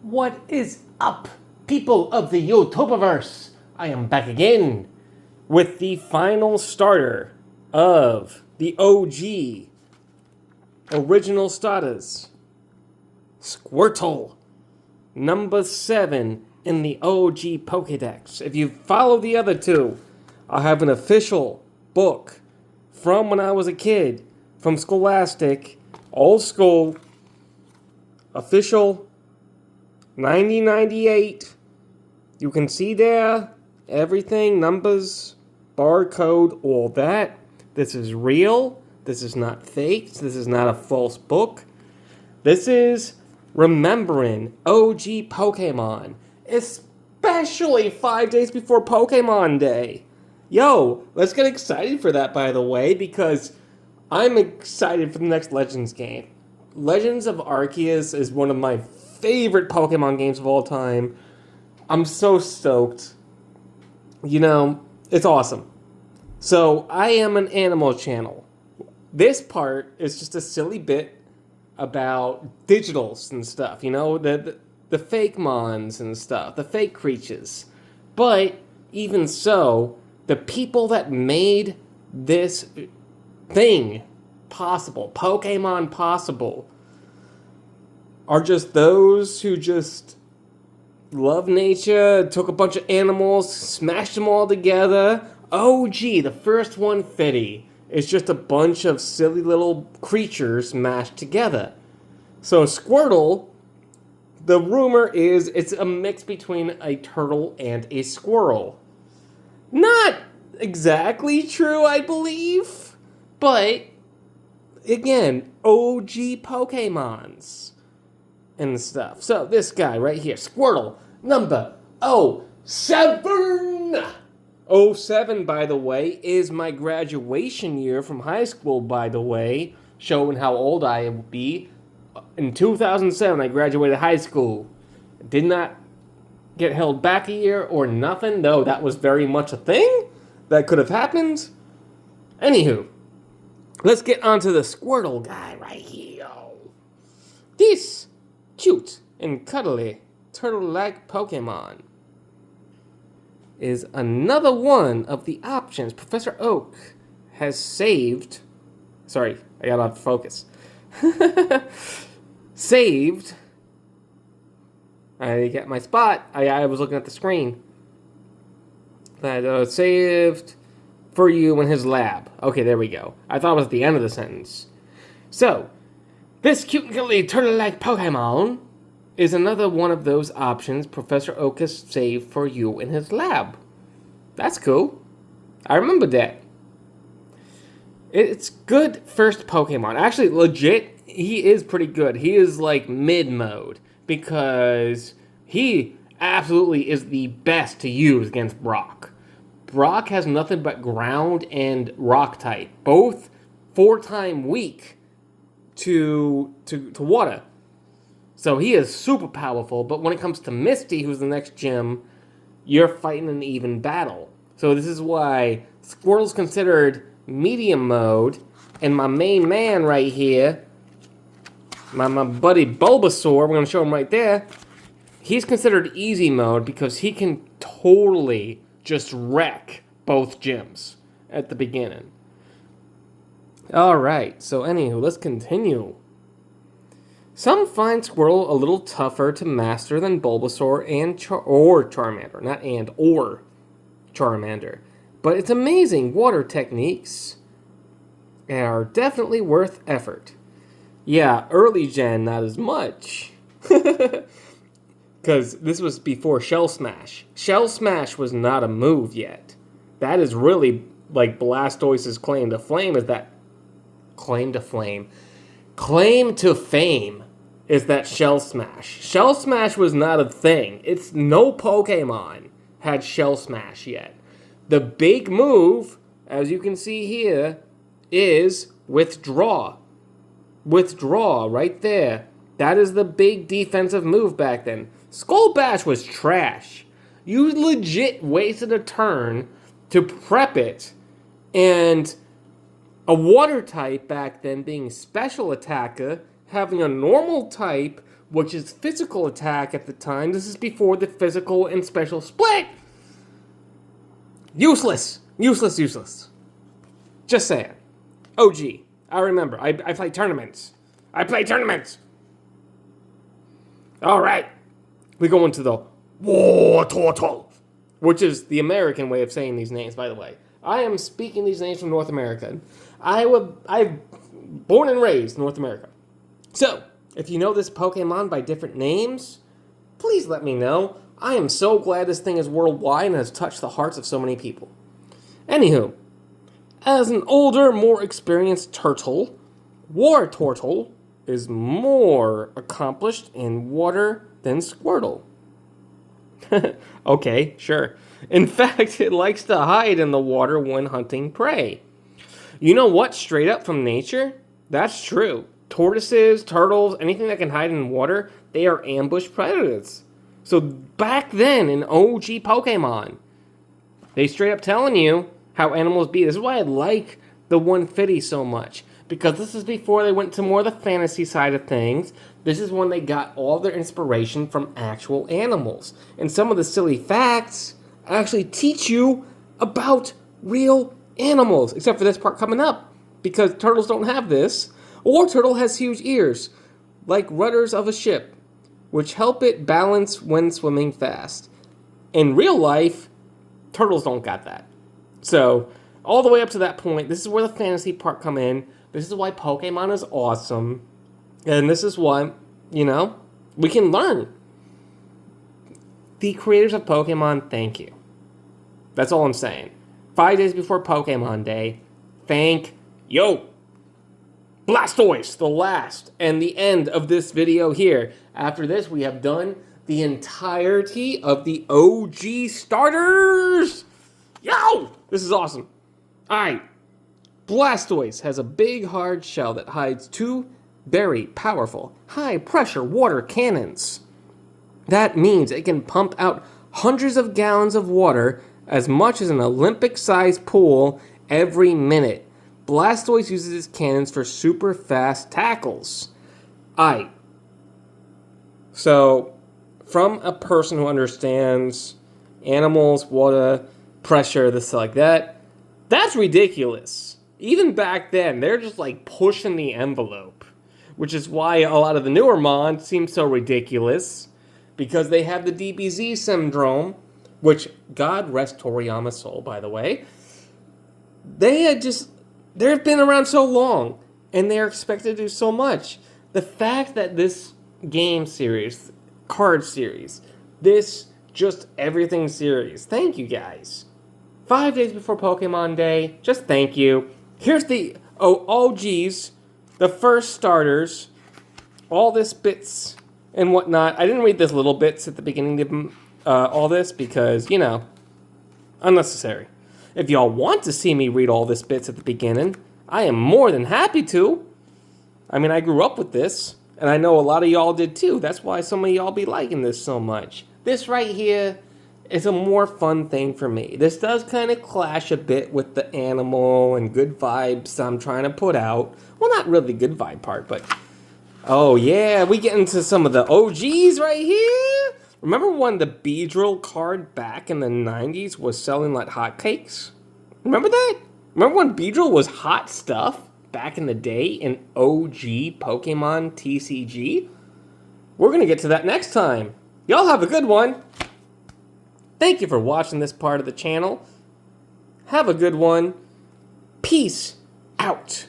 What is up, people of the YouTubeverse? I am back again with the final starter of the OG original starters, Squirtle, number 7 in the OG Pokédex. If you follow the other two, I have an official book from when I was a kid, from Scholastic, old school, official 1998. You can see there everything, numbers, barcode, all that. This is real. This is not fake. This is not a false book. This is remembering OG Pokemon, especially 5 days before Pokemon Day. Yo, let's get excited for that, by the way, because I'm excited for the next Legends game. Legends of Arceus is one of my favorite Pokemon games of all time. I'm so stoked. You know, it's awesome. So, I am an animal channel. This part is just a silly bit about digitals and stuff, you know, the fake mons and stuff, the fake creatures. But, even so, the people that made this thing possible, Pokemon possible, are just those who just love nature, took a bunch of animals, smashed them all together. OG, the first 150, is just a bunch of silly little creatures mashed together. So Squirtle, the rumor is it's a mix between a turtle and a squirrel. Not exactly true, I believe, but again, OG Pokemons and stuff. So this guy right here, Squirtle, number 07. 07, by the way, is my graduation year from high school, by the way, showing how old I will be. In 2007, I graduated high school. Did not get held back a year or nothing, though that was very much a thing that could have happened. Anywho, let's get onto the Squirtle guy right here. This cute and cuddly turtle-like Pokemon is another one of the options Professor Oak has saved. Sorry, I got off focus. Saved. I got my spot. I was looking at the screen. That saved for you in his lab. Okay, there we go. I thought it was at the end of the sentence. So, this cute and cuddly turtle-like Pokemon is another one of those options Professor Oak has saved for you in his lab. That's cool. I remember that. It's good first Pokemon. Actually, legit, he is pretty good. He is like mid-mode because he absolutely is the best to use against Brock. Brock has nothing but ground and rock type, both 4-time weak to water. So he is super powerful, but when it comes to Misty, who's the next gym, you're fighting an even battle. So this is why Squirtle's considered medium mode, and my main man right here, my buddy Bulbasaur, we're going to show him right there, he's considered easy mode because he can totally just wreck both gyms at the beginning. Alright, so anywho, let's continue. Some find Squirtle a little tougher to master than Bulbasaur or Charmander. Not and, or Charmander. But it's amazing. Water techniques are definitely worth effort. Yeah, early gen, not as much. Because this was before Shell Smash. Shell Smash was not a move yet. That is really like Blastoise's claim to flame is that... Claim to flame. Claim to fame is that Shell Smash. Shell Smash was not a thing. It's no Pokemon had Shell Smash yet. The big move, as you can see here, is Withdraw. Withdraw, right there. That is the big defensive move back then. Skull Bash was trash. You legit wasted a turn to prep it, and a water type back then being special attacker, having a normal type which is physical attack at the time. This is before the physical and special split. Useless. Useless, useless. Just saying. OG. I remember. I play tournaments. All right. We go into the War Turtle, which is the American way of saying these names, by the way. I am speaking these names from North America. I'm born and raised North America. So, if you know this Pokemon by different names, please let me know. I am so glad this thing is worldwide and has touched the hearts of so many people. Anywho, as an older, more experienced turtle, War Turtle is more accomplished in water than Squirtle. Okay, sure. In fact, it likes to hide in the water when hunting prey. You know what? Straight up from nature, that's true. Tortoises, turtles, anything that can hide in water, they are ambush predators. So back then in OG Pokemon, they straight up telling you how animals be. This is why I like the 150 so much. Because this is before they went to more of the fantasy side of things. This is when they got all their inspiration from actual animals. And some of the silly facts actually teach you about real animals. Except for this part coming up. Because turtles don't have this. War Turtle has huge ears, like rudders of a ship, which help it balance when swimming fast. In real life, turtles don't got that. So, all the way up to that point, this is where the fantasy part come in. This is why Pokemon is awesome. And this is why, we can learn. The creators of Pokemon, thank you. That's all I'm saying. 5 days before Pokemon Day, thank you. Blastoise, the last and the end of this video here. After this, we have done the entirety of the OG starters. Yo! This is awesome. Alright. Blastoise has a big hard shell that hides 2 very powerful, high-pressure water cannons. That means it can pump out hundreds of gallons of water, as much as an Olympic-sized pool, every minute. Blastoise uses its cannons for super fast tackles. So, from a person who understands animals, water, pressure, this like that, that's ridiculous. Even back then, they're just like pushing the envelope. Which is why a lot of the newer Mons seem so ridiculous. Because they have the DBZ syndrome, which, God rest Toriyama's soul, by the way. They've been around so long, and they're expected to do so much. The fact that this game series, card series, this just everything series, thank you guys. 5 days before Pokemon Day, just thank you. Here's the OGs, the first starters, all this bits and whatnot. I didn't read this little bits at the beginning of all this because, unnecessary. If y'all want to see me read all this bits at the beginning, I am more than happy to. I mean, I grew up with this, and I know a lot of y'all did too. That's why some of y'all be liking this so much. This right here is a more fun thing for me. This does kind of clash a bit with the animal and good vibes I'm trying to put out. Well, not really the good vibe part, but... Oh yeah, we get into some of the OGs right here. Remember when the Beedrill card back in the 90s was selling like hotcakes? Remember that? Remember when Beedrill was hot stuff back in the day in OG Pokemon TCG? We're going to get to that next time. Y'all have a good one. Thank you for watching this part of the channel. Have a good one. Peace out.